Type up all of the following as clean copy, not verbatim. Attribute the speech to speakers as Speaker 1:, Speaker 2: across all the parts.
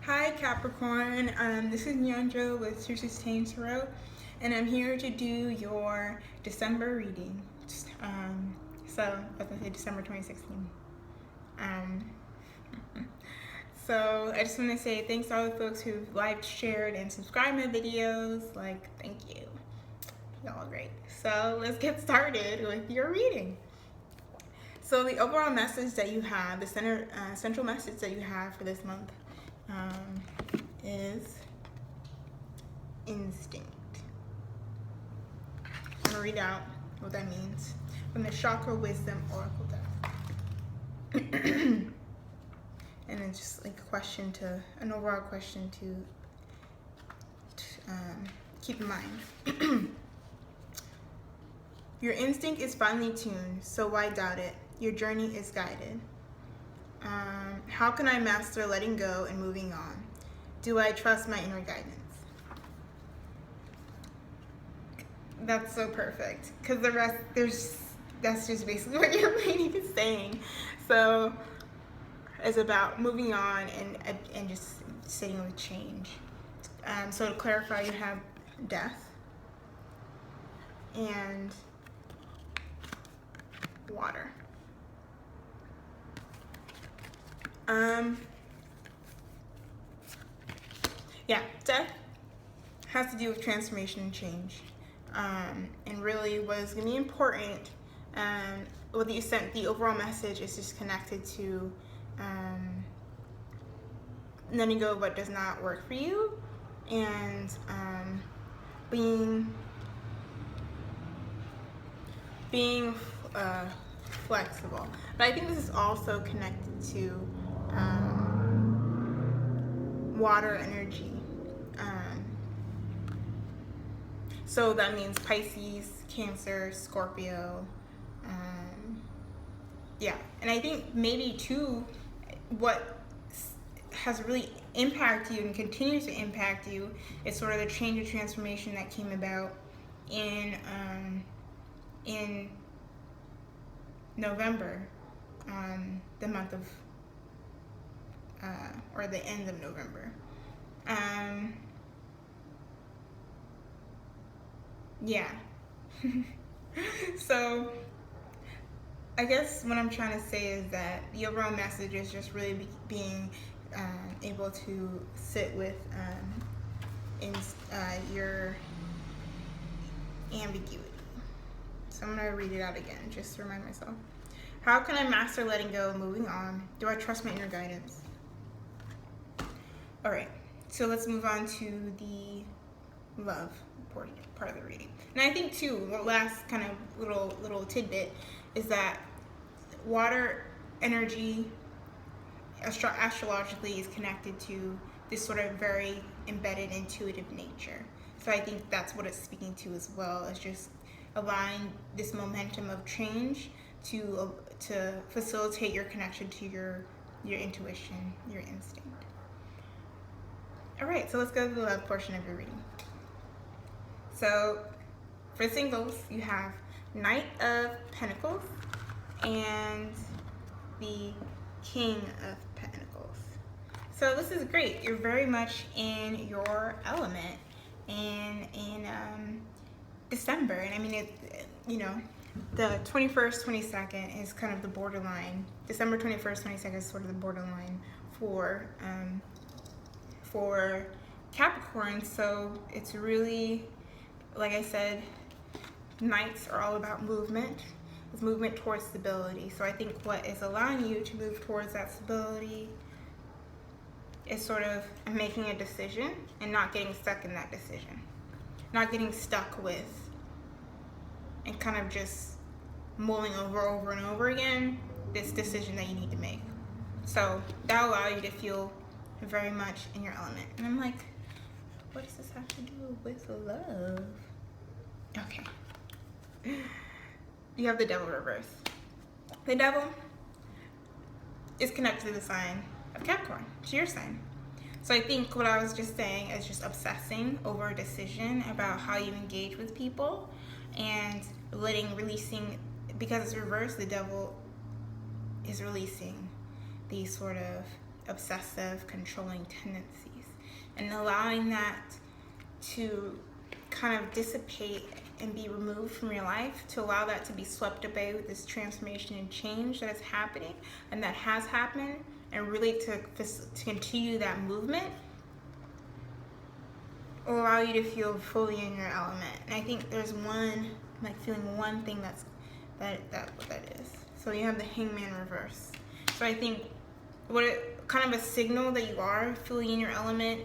Speaker 1: Hi Capricorn, this is Nyandra with 216 Tarot, and I'm here to do your December reading. So, I was going to say December 2016. So, I just want to say thanks to all the folks who've liked, shared, and subscribed my videos. Thank you. Y'all are great. So, let's get started with your reading. So, the overall message that you have, the central message that you have for this month is instinct. I'm going to read out what that means from the Chakra Wisdom Oracle deck. And it's just like an overall question to keep in mind. Your instinct is finely tuned, so why doubt it? Your journey is guided. How can I master letting go and moving on? Do I trust my inner guidance? That's so perfect, because the rest, that's just basically what your reading is saying. So it's about moving on and just sitting with change. So to clarify, you have death and water. Death has to do with transformation and change. And really what is going to be important, what the overall message is just connected to letting go of what does not work for you and being flexible. But I think this is also connected to water energy. So that means Pisces, Cancer, Scorpio. And I think maybe too, what has really impacted you and continues to impact you is sort of the change and transformation that came about in November, the month of or the end of November. So I guess what I'm trying to say is that the overall message is just really being able to sit with your ambiguity. So I'm going to read it out again just to remind myself. How can I master letting go and moving on? Do I trust my inner guidance? Alright, so let's move on to the love part of the reading. And I think too, the last kind of little tidbit is that water energy astrologically is connected to this sort of very embedded intuitive nature. So I think that's what it's speaking to as well, as just allowing this momentum of change to facilitate your connection to your intuition, your instinct. All right, so let's go to the love portion of your reading. So for singles, you have Knight of Pentacles and the King of Pentacles. So this is great. You're very much in your element in December. And I mean, the 21st, 22nd is kind of the borderline. December 21st, 22nd is sort of the borderline for Capricorn. So it's really, like I said, Knights are all about movement. It's movement towards stability. So I think what is allowing you to move towards that stability is sort of making a decision and not getting stuck in that decision. Not getting stuck with and kind of just mulling over and over again this decision that you need to make. So that'll allow you to feel very much in your element. And I'm like, what does this have to do with love? Okay. You have the Devil reverse. The Devil is connected to the sign of Capricorn, to your sign. So I think what I was just saying is just obsessing over a decision about how you engage with people and releasing, because it's reversed, the Devil is releasing these sort of obsessive, controlling tendencies, and allowing that to kind of dissipate and be removed from your life, to allow that to be swept away with this transformation and change that is happening and that has happened, and really to continue that movement will allow you to feel fully in your element. And I think there's one, like feeling one thing that's what that is. So you have the Hangman reverse. So I think kind of a signal that you are fully in your element,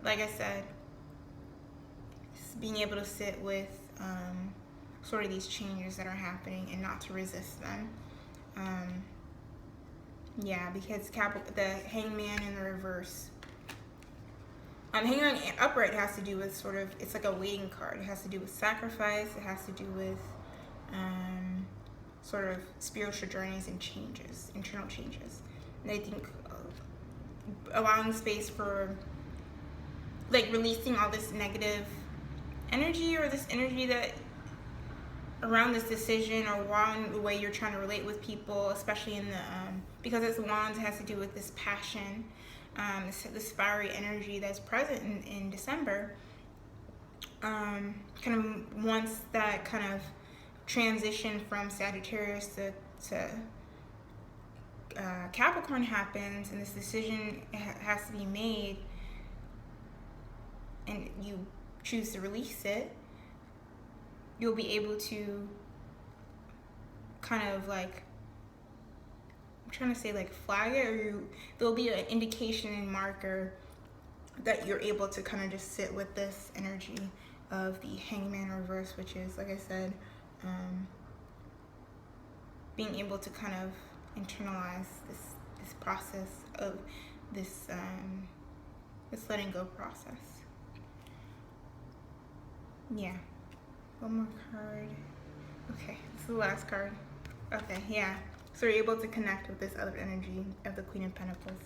Speaker 1: like I said, being able to sit with sort of these changes that are happening and not to resist them. Yeah, because the Hangman in the reverse. Hangman upright has to do with sort of, it's like a waiting card. It has to do with sacrifice. It has to do with sort of spiritual journeys and changes, internal changes. And I think allowing space for like releasing all this negative energy, or this energy that around this decision, or around the way you're trying to relate with people, especially in the because it's wands, it has to do with this passion, this fiery energy that's present in December. Kind of once that kind of transition from Sagittarius to Capricorn happens, and this decision has to be made, and you choose to release it, you'll be able to kind of like, I'm trying to say like flag it, or there'll be an indication and marker that you're able to kind of just sit with this energy of the Hangman reverse, which is, like I said, being able to kind of internalize this process of this letting go process. Yeah. One more card. Okay, this is the last card. Okay, yeah. So you're able to connect with this other energy of the Queen of Pentacles.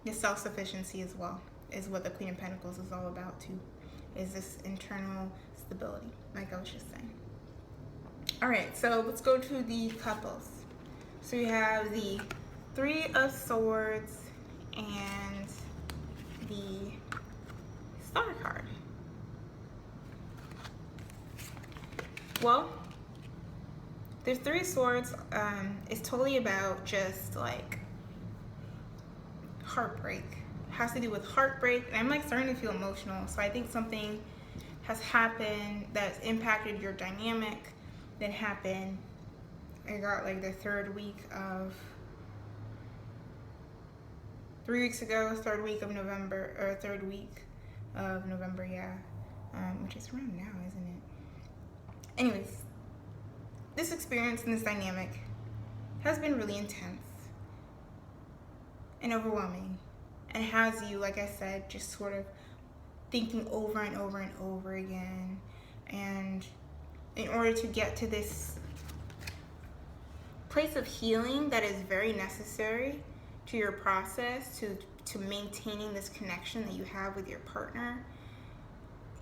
Speaker 1: The self-sufficiency as well is what the Queen of Pentacles is all about too. Is this internal stability, like I was just saying. All right, so let's go to the couples. So you have the Three of Swords and the Star card. Well, the Three of Swords is totally about just like heartbreak. It has to do with heartbreak, and I'm like starting to feel emotional. So I think something has happened that's impacted your dynamic. That happened, I got like the third week of third week of November, yeah, which is around now, isn't it? Anyways, this experience and this dynamic has been really intense and overwhelming, and has you, like I said, just sort of thinking over and over and over again. And in order to get to this place of healing that is very necessary to your process, to maintaining this connection that you have with your partner,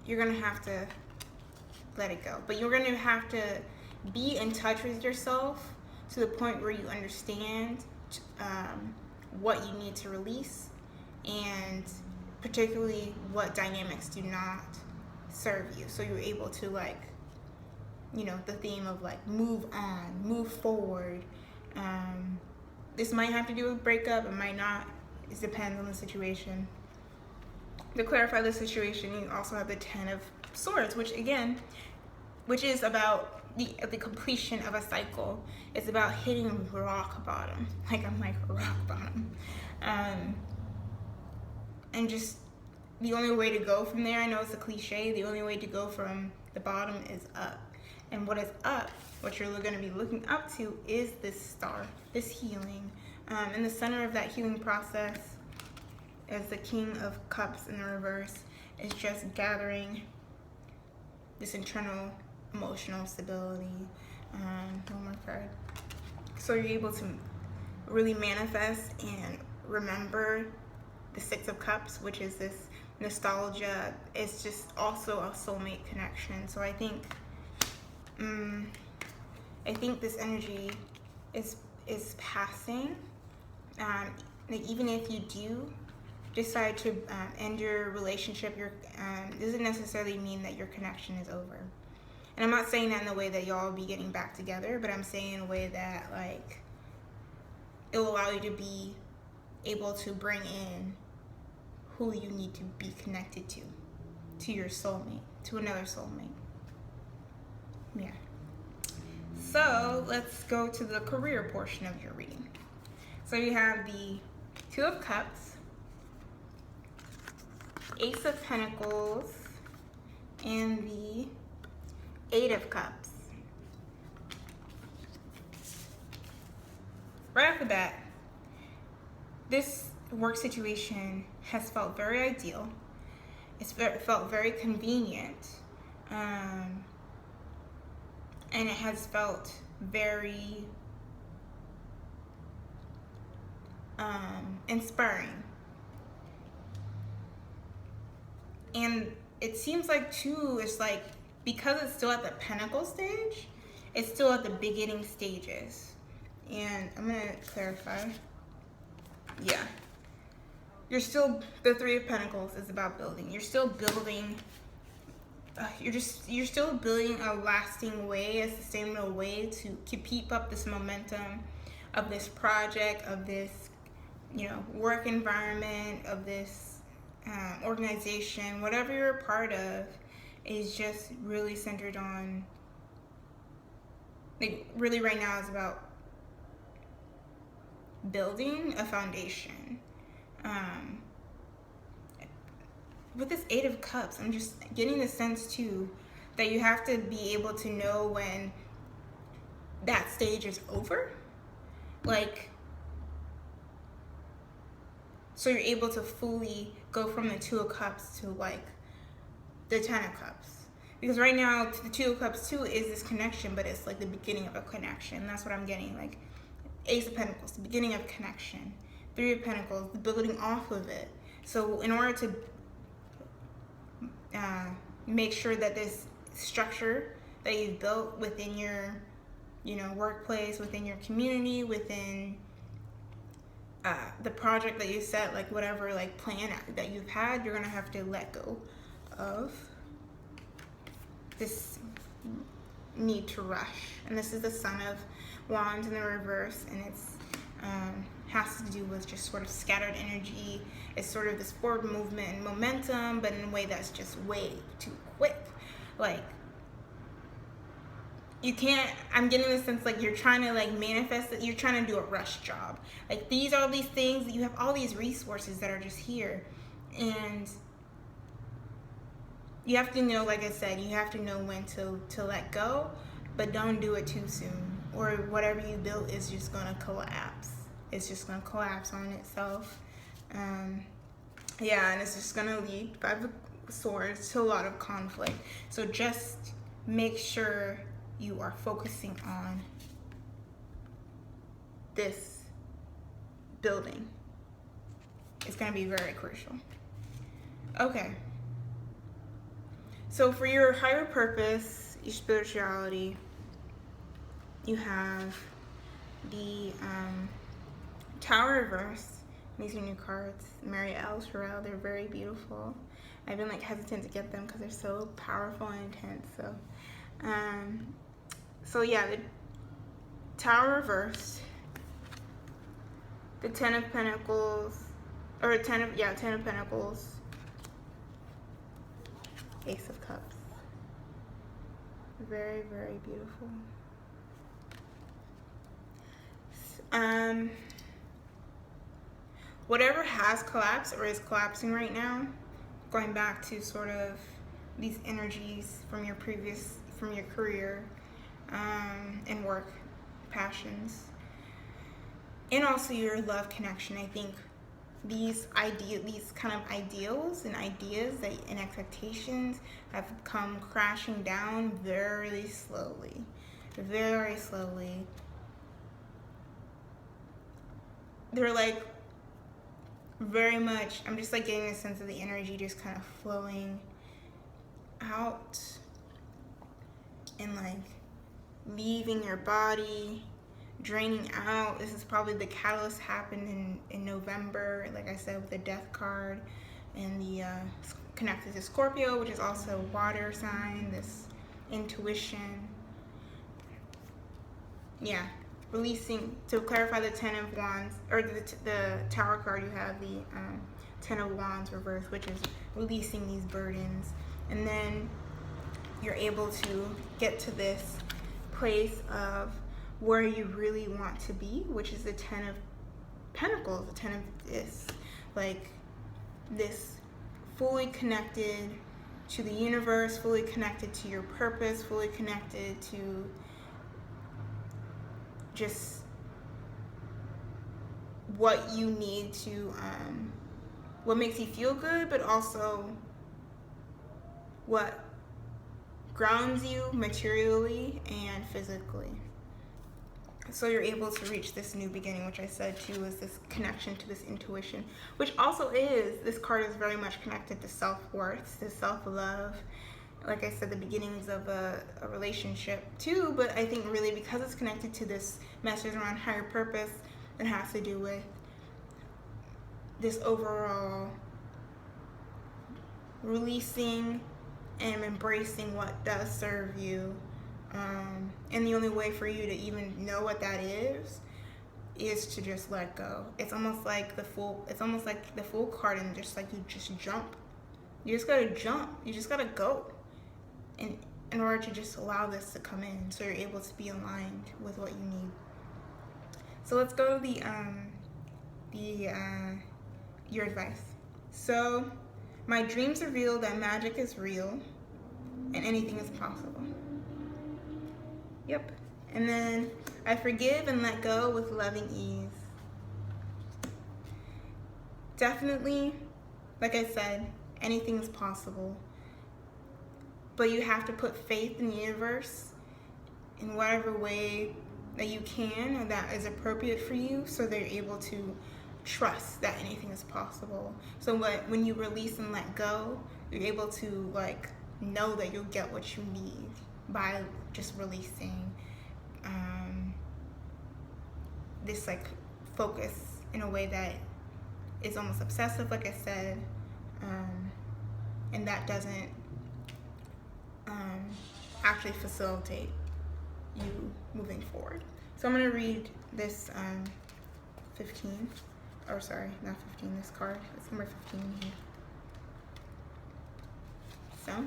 Speaker 1: you're gonna have to let it go. But you're gonna have to be in touch with yourself to the point where you understand what you need to release, and particularly what dynamics do not serve you. So you're able to, like, you know, the theme of like move on, move forward. This might have to do with breakup, it might not. It depends on the situation. To clarify the situation, you also have the Ten of Swords, which is about the completion of a cycle. It's about hitting rock bottom. Like, I'm like rock bottom. And just the only way to go from there, I know it's a cliche, the only way to go from the bottom is up. And what is up, what you're going to be looking up to, is this star, this healing. In the center of that healing process is the King of Cups in the reverse. It's just gathering this internal emotional stability. One more card. So you're able to really manifest and remember the Six of Cups, which is this nostalgia. It's just also a soulmate connection. So I think this energy is passing, like even if you do decide to end your relationship, doesn't necessarily mean that your connection is over. And I'm not saying that in the way that y'all will be getting back together, but I'm saying in a way that like it will allow you to be able to bring in who you need to be connected to your soulmate, to another soulmate. Yeah. So let's go to the career portion of your reading. So you have the Two of Cups, Ace of Pentacles, and the Eight of Cups. Right after that, this work situation has felt very ideal. It's felt very convenient. And it has felt very inspiring. And it seems like too, it's like, because it's still at the Pentacle stage, it's still at the beginning stages. And I'm gonna clarify. Yeah. You're still, the Three of Pentacles is about building. You're still building, you're still building a lasting way, a sustainable way to keep up this momentum of this project, of this, work environment, of this organization, whatever you're a part of, is just really centered on, like, really right now is about building a foundation. With this Eight of Cups, I'm just getting the sense too that you have to be able to know when that stage is over. Like, so you're able to fully go from the Two of Cups to like the Ten of Cups. Because right now, the Two of Cups too is this connection, but it's like the beginning of a connection. That's what I'm getting. Like Ace of Pentacles, the beginning of a connection. Three of Pentacles, the building off of it. So in order to make sure that this structure that you've built within your, workplace, within your community, within the project that you set, like whatever like plan that you've had, you're gonna have to let go of this need to rush. And this is the Sun of Wands in the reverse, and it's has to do with just sort of scattered energy. It's sort of this forward movement and momentum, but in a way that's just way too quick. Like, you can't, I'm getting the sense like you're trying to like manifest it, you're trying to do a rush job. Like all these things, you have all these resources that are just here, and you have to know, like I said, you have to know when to let go, but don't do it too soon, or whatever you built is just gonna collapse. It's just gonna collapse on itself. And it's just gonna lead, Five of Swords, to a lot of conflict. So just make sure you are focusing on this building. It's gonna be very crucial. Okay. So for your higher purpose, your spirituality, you have the Tower reverse. These are new cards. Mary L. Terrell. They're very beautiful. I've been like hesitant to get them because they're so powerful and intense. So yeah, the Tower reversed, the Ten of Pentacles, or Ten of Pentacles, Ace of Cups. Very, very beautiful. Whatever has collapsed or is collapsing right now, going back to sort of these energies from your career and work passions, and also your love connection. I think these kind of ideals and ideas and expectations have come crashing down very slowly. They're like very much, I'm just like getting a sense of the energy just kind of flowing out and like leaving your body, draining out. This is probably the catalyst happened in November, like I said, with the death card and the connected to Scorpio, which is also a water sign, this intuition. Yeah, releasing, to clarify the Ten of Wands, or the Tower card, you have the Ten of Wands reversed, which is releasing these burdens. And then you're able to get to this place of where you really want to be, which is the Ten of Pentacles, the Ten of this, like this fully connected to the universe, fully connected to your purpose, fully connected to just what you need to, what makes you feel good, but also what grounds you materially and physically. So you're able to reach this new beginning, which I said too is this connection to this intuition, which also is, this card is very much connected to self-worth, to self-love. Like I said, the beginnings of a relationship too, but I think really because it's connected to this message around higher purpose, it has to do with this overall releasing and embracing what does serve you. And the only way for you to even know what that is to just let go. It's almost like the Fool card, and just like you just jump. You just gotta jump. You just gotta go. And in order to just allow this to come in, so you're able to be aligned with what you need. So let's go to your advice. So, my dreams reveal that magic is real and anything is possible. Yep. And then I forgive and let go with loving ease. Definitely, like I said, anything is possible. But you have to put faith in the universe in whatever way that you can or that is appropriate for you, so they're able to trust that anything is possible. So when you release and let go, you're able to like know that you'll get what you need by just releasing this like focus in a way that is almost obsessive, like I said, and that doesn't actually facilitate you moving forward. So I'm going to read this 15, or sorry, not 15, this card. It's number 15 here. So,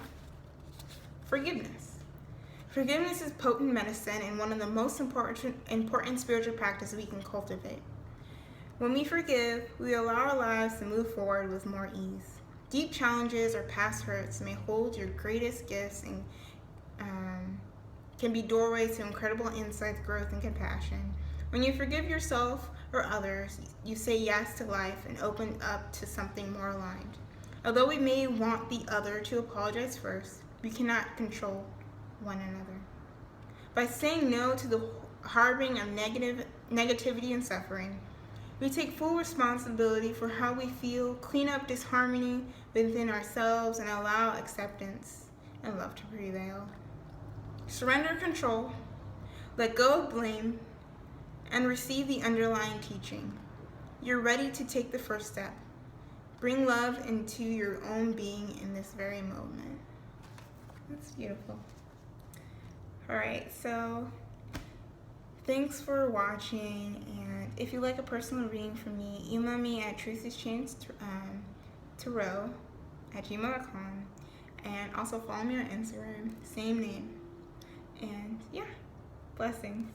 Speaker 1: forgiveness. Forgiveness is potent medicine and one of the most important spiritual practices we can cultivate. When we forgive, we allow our lives to move forward with more ease. Deep challenges or past hurts may hold your greatest gifts and can be doorways to incredible insights, growth, and compassion. When you forgive yourself or others, you say yes to life and open up to something more aligned. Although we may want the other to apologize first, we cannot control one another. By saying no to the harboring of negativity and suffering, we take full responsibility for how we feel, clean up disharmony within ourselves, and allow acceptance and love to prevail. Surrender control, let go of blame, and receive the underlying teaching. You're ready to take the first step. Bring love into your own being in this very moment. That's beautiful. All right, so thanks for watching, and if you like a personal reading from me, email me at truthyschainedtarot@gmail.com, and also follow me on Instagram, same name. And yeah, blessings.